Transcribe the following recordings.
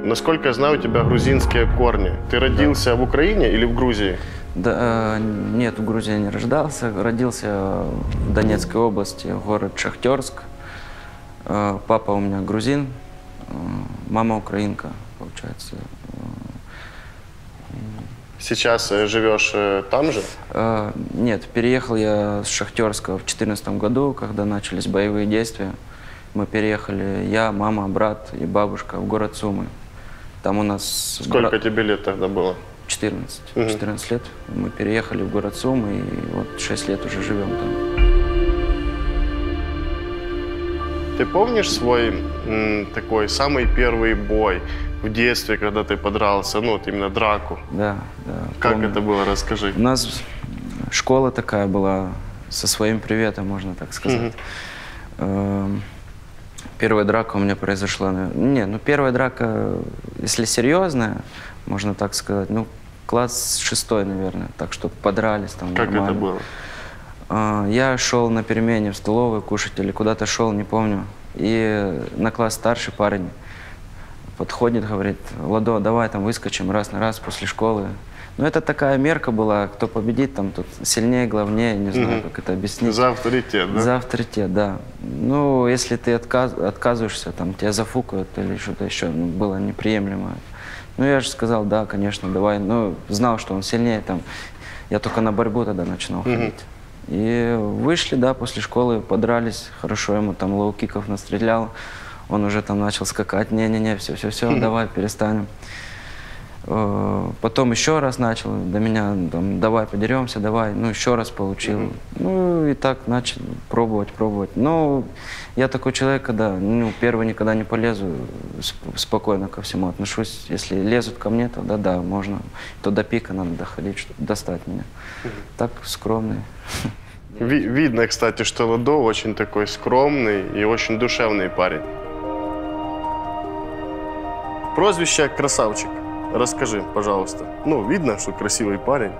Насколько я знаю, у тебя грузинские корни. Ты родился в Украине или в Грузии? Да, нет, в Грузии не рождался. Родился в Донецкой области, город Шахтерск. Папа у меня грузин, мама украинка, получается. Сейчас живешь там же? Нет, переехал я с Шахтерска в 2014 году, когда начались боевые действия. Мы переехали, я, мама, брат и бабушка, в город Сумы. Там у нас... Сколько тебе лет тогда было? 14. 14 лет. Мы переехали в город Сумы, и вот 6 лет уже живем там. Ты помнишь свой такой самый первый бой в детстве, когда ты подрался, ну вот именно драку? Да, да. Как помню. это было, расскажи. У нас школа такая была, со своим приветом, можно так сказать. Первая драка у меня произошла... Не, ну первая драка, если серьезная, можно так сказать, ну класс 6, наверное, так что подрались там нормально. Как это было? Я шел на перемене в столовую кушать или куда-то шел, не помню. И на класс старший парень подходит, говорит: Ладо, давай там выскочим раз на раз после школы. Ну это такая мерка была, кто победит, там тут сильнее, главнее, не знаю, как это объяснить. За авторитет, да? За авторитет, да. Ну, если ты отказываешься, там тебя зафукают или что-то еще, ну, было неприемлемо. Ну, я же сказал, да, конечно, давай. Ну, знал, что он сильнее, там. Я только на борьбу тогда начинал ходить. И вышли, да, после школы, подрались, хорошо ему там лоу-киков настрелял. Он уже там начал скакать, не-не-не, все, давай, перестанем. Потом еще раз начал, до меня, там, давай подеремся, давай, ну, еще раз получил. Ну, и так начал пробовать. Ну, я такой человек, когда, ну, первый никогда не полезу, спокойно ко всему отношусь. Если лезут ко мне, то да, можно. То до пика надо доходить, чтобы достать меня. Так, скромный. Видно, кстати, что Ладо очень такой скромный и очень душевный парень. Прозвище «Красавчик». Расскажи, пожалуйста. Ну, видно, что красивый парень.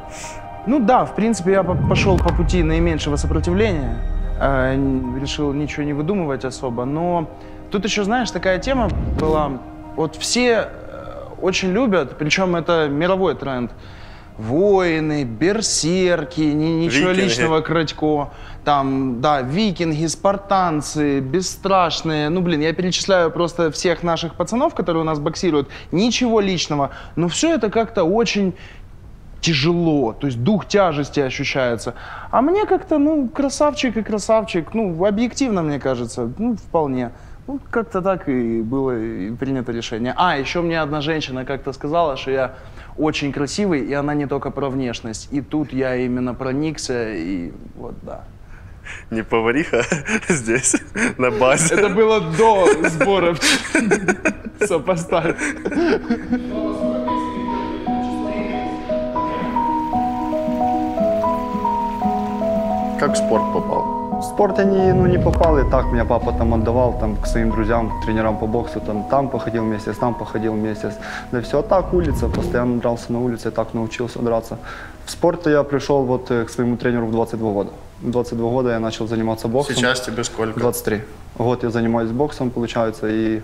Ну да, в принципе, я пошел по пути наименьшего сопротивления. Решил ничего не выдумывать особо. Но тут еще, знаешь, такая тема была. Вот все очень любят, причем это мировой тренд. Воины, берсерки, ничего Викинги. личного, Крадько. Там, да, викинги, спартанцы, бесстрашные. Ну, блин, я перечисляю просто всех наших пацанов, которые у нас боксируют. Ничего личного. Но все это как-то очень тяжело. То есть дух тяжести ощущается. А мне как-то, ну, красавчик и красавчик. Ну, объективно, мне кажется, ну, вполне. Ну, как-то так и было и принято решение. Еще мне одна женщина как-то сказала, что я очень красивый, и она не только про внешность. И тут я именно проникся, и вот, да. Не повариха здесь, на базе. Это было до сборов. Сопоставь. Как в спорт попал? В спорт я не попал, и так меня папа там отдавал там, к своим друзьям, тренерам по боксу, там походил месяц, там походил месяц. Да все, а так улица, постоянно дрался на улице, и так научился драться. В спорт я пришел вот к своему тренеру в 22 года. В 22 года я начал заниматься боксом. Сейчас тебе сколько? 23. Год я занимаюсь боксом, получается, и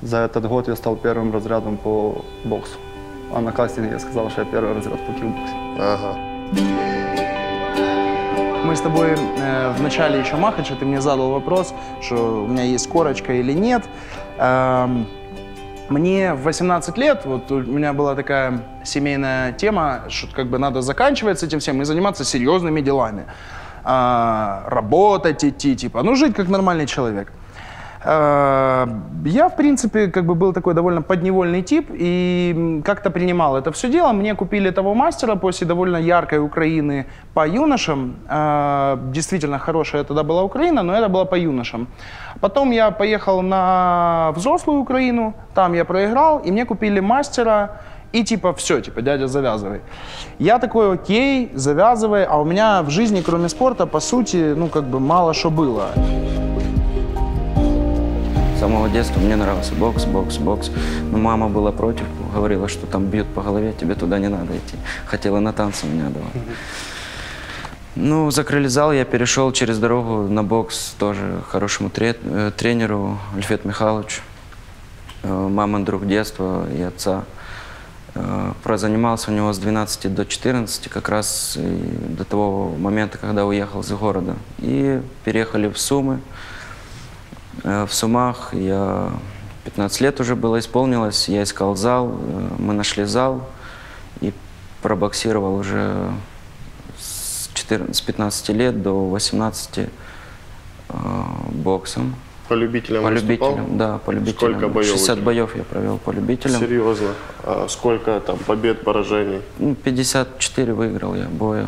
за этот год я стал первым разрядом по боксу. А на кастинге я сказал, что я первый разряд по кикбоксу. Ага. Мы с тобой в начале еще Махача, ты мне задал вопрос, что у меня есть корочка или нет. Мне в 18 лет, вот у меня была такая семейная тема, что как бы надо заканчивать с этим всем и заниматься серьезными делами. Работать идти, типа, ну жить как нормальный человек. Я, в принципе, как бы был такой довольно подневольный тип и как-то принимал это все дело. Мне купили того мастера после довольно яркой Украины по юношам. Действительно хорошая тогда была Украина, но это было по юношам. Потом я поехал на взрослую Украину, там я проиграл, и мне купили мастера. И типа все, типа дядя, завязывай. Я такой, окей, завязывай, а у меня в жизни, кроме спорта, по сути, ну как бы мало что было. С самого детства мне нравился бокс. Но мама была против, говорила, что там бьют по голове, тебе туда не надо идти. Хотела на танцы меня давать. Ну, закрыли зал, я перешел через дорогу на бокс тоже хорошему тренеру Альфет Михайловичу. мамин друг детства и отца. Прозанимался у него с 12 до 14, как раз до того момента, когда уехал из города. И переехали в Сумы. В Сумах я 15 лет уже было исполнилось, я искал зал, мы нашли зал и пробоксировал уже с 15 лет до 18 боксом. По любителям По выступал? любителям, да, по любителям. Сколько боев? 60 боев я провел по любителям. Серьезно? А сколько там побед, поражений? 54 выиграл я боя.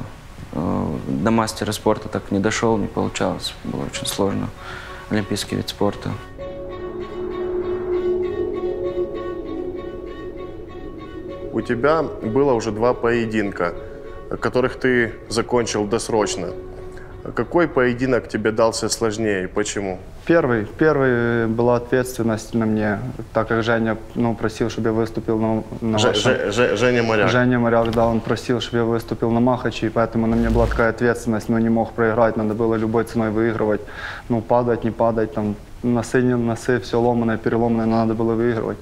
До мастера спорта так не дошел, не получалось. Было очень сложно. Олимпийский вид спорта. У тебя было уже 2 поединка, которых ты закончил досрочно. Какой поединок тебе дался сложнее и почему? Первый была ответственность на мне, так как Женя просил, чтобы я выступил на Женя Моряк. Женя Моряк, да, он просил, чтобы я выступил на Махаче, и поэтому на мне была такая ответственность, но не мог проиграть, надо было любой ценой выигрывать. Падать, не падать, там, носы, все ломаное, переломанное, надо было выигрывать.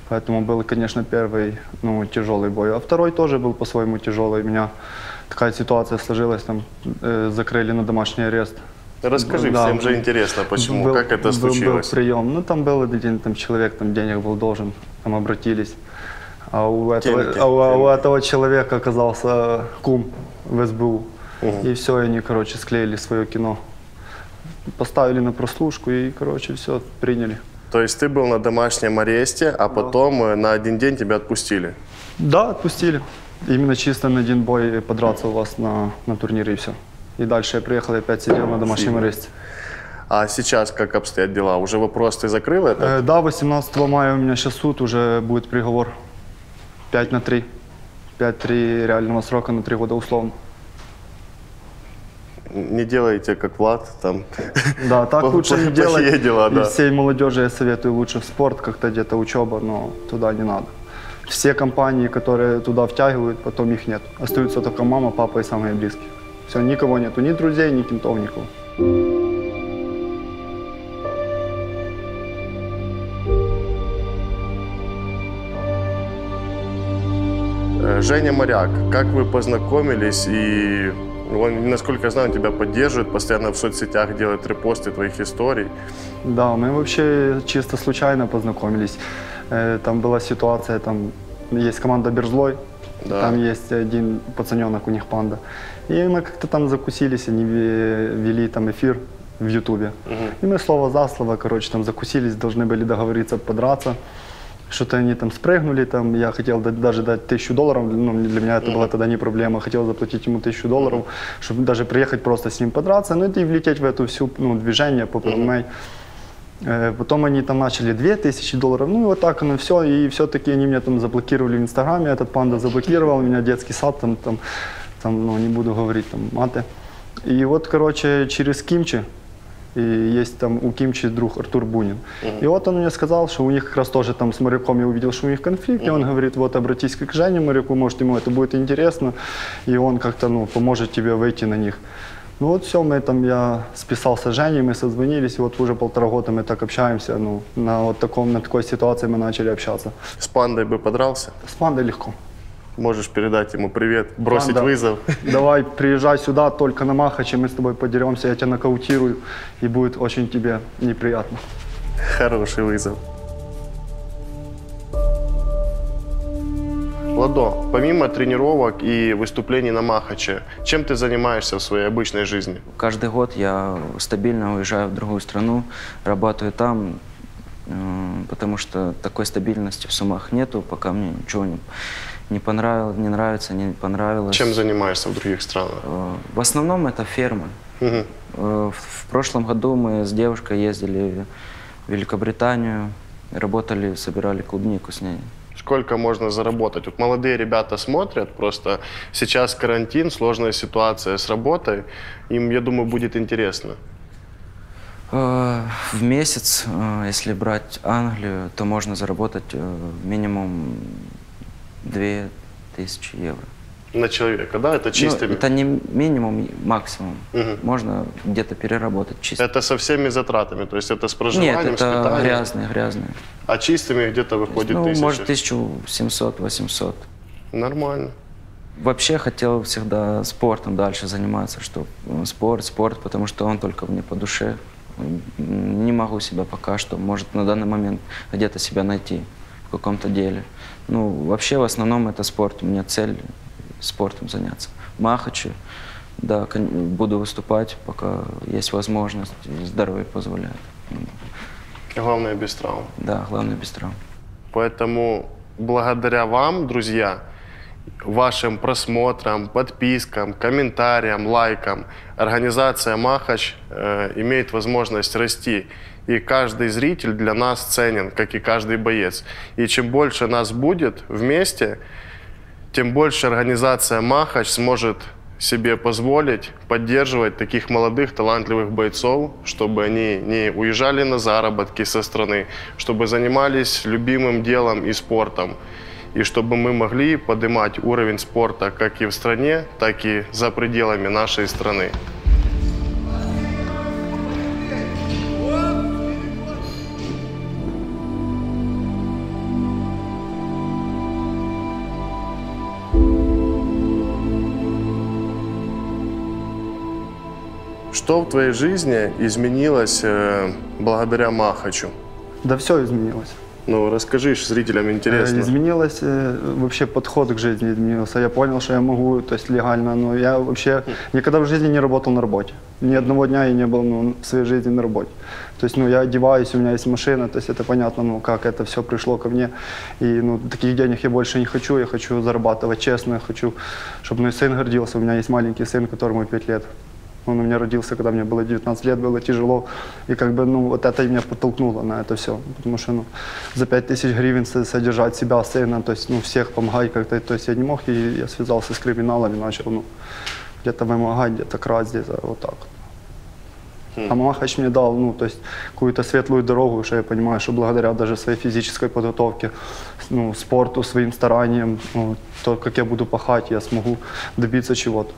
Поэтому был, конечно, первый, тяжелый бой. А второй тоже был по-своему тяжелый. У меня такая ситуация сложилась, там, закрыли на домашний арест. Расскажи, да, всем же интересно, почему, как это случилось. Был прием, там был один человек, там денег был должен, там обратились. А у этого человека оказался кум в СБУ. И все, они, короче, склеили свое кино. Поставили на прослушку и, короче, все, приняли. То есть ты был на домашнем аресте, а потом на 1 день тебя отпустили? Да, отпустили. Именно чисто на 1 бой подраться у вас на турнире и все. И дальше я приехал и опять сидел на домашнем аресте. А сейчас как обстоят дела? Уже вопрос ты закрыл это? Да, 18 мая у меня сейчас суд, уже будет приговор 5-3. 5-3 реального срока на 3 года условно. Не делайте, как Влад, там. Да, так лучше не делать. Дела, да. И всей молодежи я советую лучше в спорт, как-то где-то учеба, но туда не надо. Все компании, которые туда втягивают, потом их нет. Остаются только мама, папа и самые близкие. Все, никого нету, ни друзей, ни кентов, никого. Женя Моряк, как вы познакомились и он, насколько я знаю, он тебя поддерживает, постоянно в соцсетях делает репосты твоих историй. Да, мы вообще чисто случайно познакомились. Там была ситуация, там есть команда Берзлой, да. Там есть один пацаненок, у них панда. И мы как-то там закусились, они вели там эфир в Ютубе. И мы слово за слово, короче, там закусились, должны были договориться подраться. Что-то они там спрыгнули, там, я хотел даже дать $1000, для меня это была тогда не проблема, хотел заплатить ему $1000, чтобы даже приехать просто с ним подраться, и влететь в эту всю движение по ПМА. Потом они там начали $2000, и вот так оно все, и все-таки они меня там заблокировали в Инстаграме, этот панда заблокировал меня, детский сад, не буду говорить, там, маты. И вот, короче, через Кимчи, и есть там у Кимчи друг Артур Бунин. И вот он мне сказал, что у них как раз тоже там с Моряком, я увидел, что у них конфликт, и он говорит, вот обратись к Жене Моряку, может ему это будет интересно, и он как-то, поможет тебе выйти на них. Ну вот все, я списался с Женей, мы созвонились, и вот уже 1,5 года мы так общаемся, на такой ситуации мы начали общаться. С пандой бы подрался? С пандой легко. Можешь передать ему привет, бросить вызов. Давай, приезжай сюда, только на Махаче, мы с тобой подеремся, я тебя нокаутирую, и будет очень тебе неприятно. Хороший вызов. Ладо, помимо тренировок и выступлений на Махаче, чем ты занимаешься в своей обычной жизни? Каждый год я стабильно уезжаю в другую страну, работаю там, потому что такой стабильности в Сумах нету, пока мне ничего не понравилось, не нравится, не понравилось. Чем занимаешься в других странах? В основном это фермы. В прошлом году мы с девушкой ездили в Великобританию, работали, собирали клубнику с ней. Сколько можно заработать? Вот молодые ребята смотрят, просто сейчас карантин, сложная ситуация с работой, им, я думаю, будет интересно. В месяц, если брать Англию, то можно заработать минимум 2000 евро. на человека, да? Это чистыми? Ну, это не минимум, максимум. Можно где-то переработать чисто. Это со всеми затратами, то есть это с проживанием, Нет, с это питанием? грязные. А чистыми где-то выходит Ну, 1000? может, 1700-800. Нормально. Вообще хотел всегда спортом дальше заниматься, что спорт, потому что он только мне по душе. Не могу себя пока что, может, на данный момент где-то себя найти в каком-то деле. Ну, вообще, в основном это спорт. У меня цель спортом заняться. В Махаче, да, буду выступать, пока есть возможность, здоровье позволяет. Главное, без травм. Да, главное, без травм. Поэтому благодаря вам, друзья, вашим просмотрам, подпискам, комментариям, лайкам, организация «Махач» имеет возможность расти. И каждый зритель для нас ценен, как и каждый боец. И чем больше нас будет вместе, тем больше организация «Махач» сможет себе позволить поддерживать таких молодых, талантливых бойцов, чтобы они не уезжали на заработки со страны, чтобы занимались любимым делом и спортом. И чтобы мы могли поднимать уровень спорта как и в стране, так и за пределами нашей страны. Что в твоей жизни изменилось благодаря Махачу? Да все изменилось. Ну, расскажи, зрителям интересно. Изменилось вообще подход к жизни изменился. Я понял, что я могу, то есть легально, но я вообще никогда в жизни не работал на работе. Ни одного дня я не был в своей жизни на работе. То есть, я одеваюсь, у меня есть машина, то есть это понятно, как это все пришло ко мне. И, таких денег я больше не хочу, я хочу зарабатывать честно, я хочу, чтобы мой сын гордился. У меня есть маленький сын, которому 5 лет. Он у меня родился, когда мне было 19 лет, было тяжело. И вот это и меня подтолкнуло на это все. Потому что за 5000 гривен содержать себя, сына, то есть всех помогать как-то. То есть я не мог, и я связался с криминалом и начал где-то вымогать, где-то красть, где-то вот так. А Махач мне дал, то есть какую-то светлую дорогу, что я понимаю, что благодаря даже своей физической подготовке, спорту, своим стараниям, то, как я буду пахать, я смогу добиться чего-то.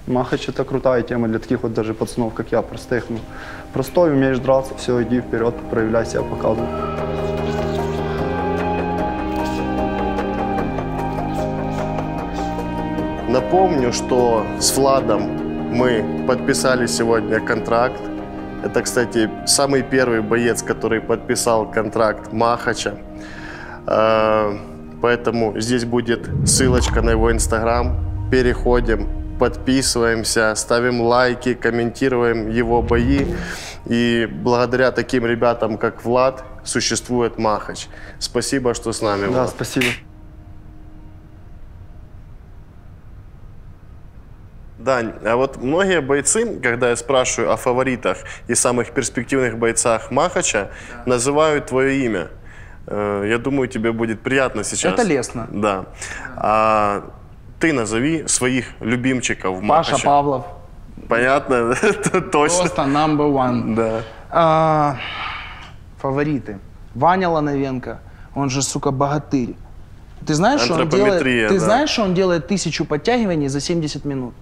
Махач — это крутая тема для таких вот даже пацанов, как я, простых. Простой, умеешь драться, все, иди вперед, проявляй себя, показывай. Напомню, что с Владом мы подписали сегодня контракт. Это, кстати, самый первый боец, который подписал контракт Махача. Поэтому здесь будет ссылочка на его Инстаграм. Переходим, подписываемся, ставим лайки, комментируем его бои. И благодаря таким ребятам, как Влад, существует Махач. Спасибо, что с нами, Влад. Да, спасибо. Дань, а вот многие бойцы, когда я спрашиваю о фаворитах и самых перспективных бойцах Махача, называют твое имя. Я думаю, тебе будет приятно сейчас. Это лестно. Да. А ты назови своих любимчиков Махача. Паша Павлов. Понятно? Это точно. Просто number one. Да. Фавориты. Ваня Лановенко, он же, сука, богатырь. Ты знаешь, что он делает, да. знаешь, что он делает 1000 подтягиваний за 70 минут?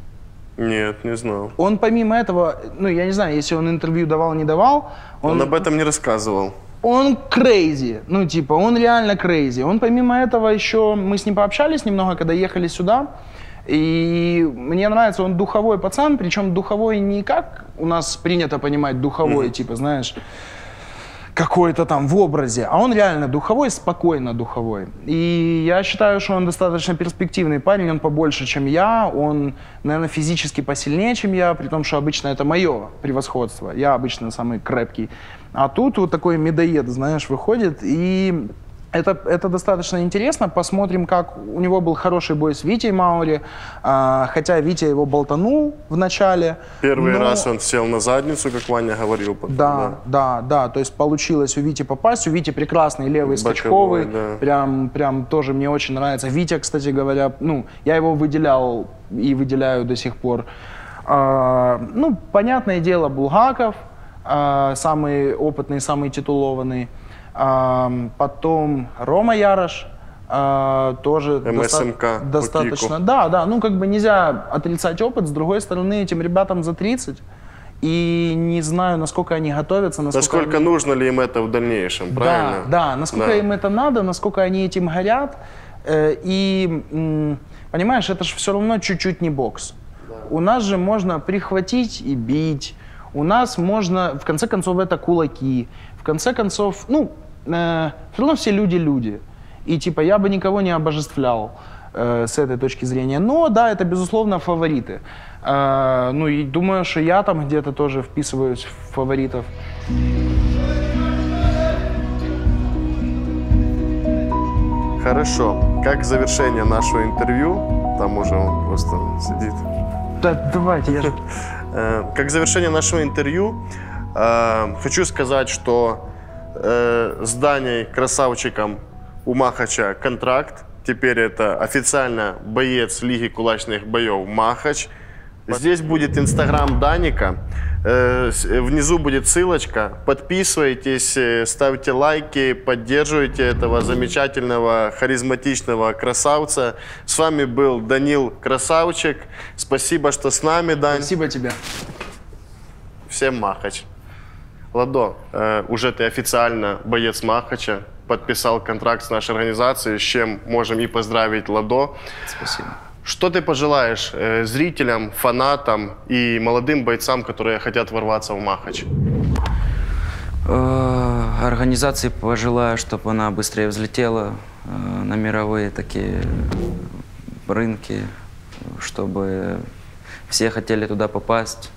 Нет, не знал. Он помимо этого, я не знаю, если он интервью давал, не давал. Он об этом не рассказывал. Он crazy, он реально crazy. Он помимо этого еще, мы с ним пообщались немного, когда ехали сюда. И мне нравится, он духовой пацан, причем духовой не как у нас принято понимать духовой, знаешь, какой-то там в образе, а он реально духовой, спокойно духовой. И я считаю, что он достаточно перспективный парень, он побольше, чем я, он, наверное, физически посильнее, чем я, при том, что обычно это мое превосходство, я обычно самый крепкий. А тут вот такой медоед, знаешь, выходит, и это достаточно интересно. Посмотрим, как у него был хороший бой с Витей Маури, хотя Витя его болтанул в начале. Первый раз он сел на задницу, как Ваня говорил. Потом, да, то есть получилось у Вити попасть. У Вити прекрасный левый скачковый, да. Прям тоже мне очень нравится. Витя, кстати говоря, я его выделял и выделяю до сих пор. Понятное дело, Булгаков, самый опытный, самый титулованный. Потом Рома Ярош, тоже МСМК по достаточно. кику. Да, ну как бы нельзя отрицать опыт. С другой стороны, этим ребятам за 30. И не знаю, насколько они готовятся, Насколько нужно ли им это в дальнейшем, правильно? Да, насколько им это надо, насколько они этим горят. Понимаешь, это же все равно чуть-чуть не бокс. У нас же можно прихватить и бить. У нас можно, в конце концов, это кулаки. В конце концов, все равно все люди. И типа я бы никого не обожествлял с этой точки зрения. Но да, это безусловно фавориты. И думаю, что я там где-то тоже вписываюсь в фаворитов. Хорошо. Как завершение нашего интервью, там уже он просто сидит. Да, давайте, я же... Как завершение нашего интервью, хочу сказать, что с Даней Красавчиком у Махача контракт. Теперь это официально боец Лиги кулачных боев Махач. Здесь будет инстаграм Даника. Внизу будет ссылочка. Подписывайтесь, ставьте лайки, поддерживайте этого замечательного, харизматичного красавца. С вами был Данил Красавчик. Спасибо, что с нами, Дань. Спасибо тебе. Всем Махач. Ладо, уже ты официально боец Махача, подписал контракт с нашей организацией, с чем можем и поздравить Ладо. Спасибо. Что ты пожелаешь зрителям, фанатам и молодым бойцам, которые хотят ворваться в Махач? Организации пожелаю, чтобы она быстрее взлетела на мировые такие рынки, чтобы все хотели туда попасть.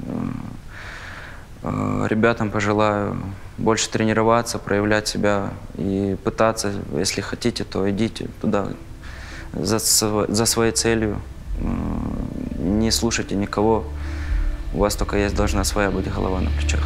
Ребятам пожелаю больше тренироваться, проявлять себя и пытаться, если хотите, то идите туда за своей целью. Не слушайте никого. У вас только есть должна своя быть голова на плечах.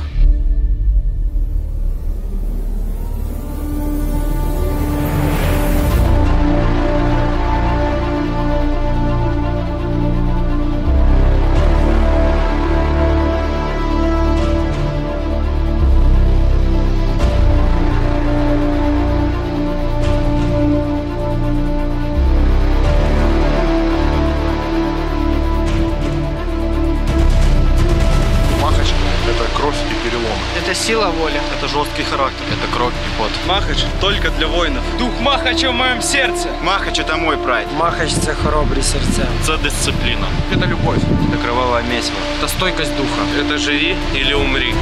Это сила воли. Это жесткий характер. Это кровь и пот. Махач только для воинов. Дух Махача в моем сердце. Махач – это мой прайд. Махач – це хоробрі серця. Это дисциплина. Это любовь. Это кровавое месиво. Это стойкость духа. Это живи или умри.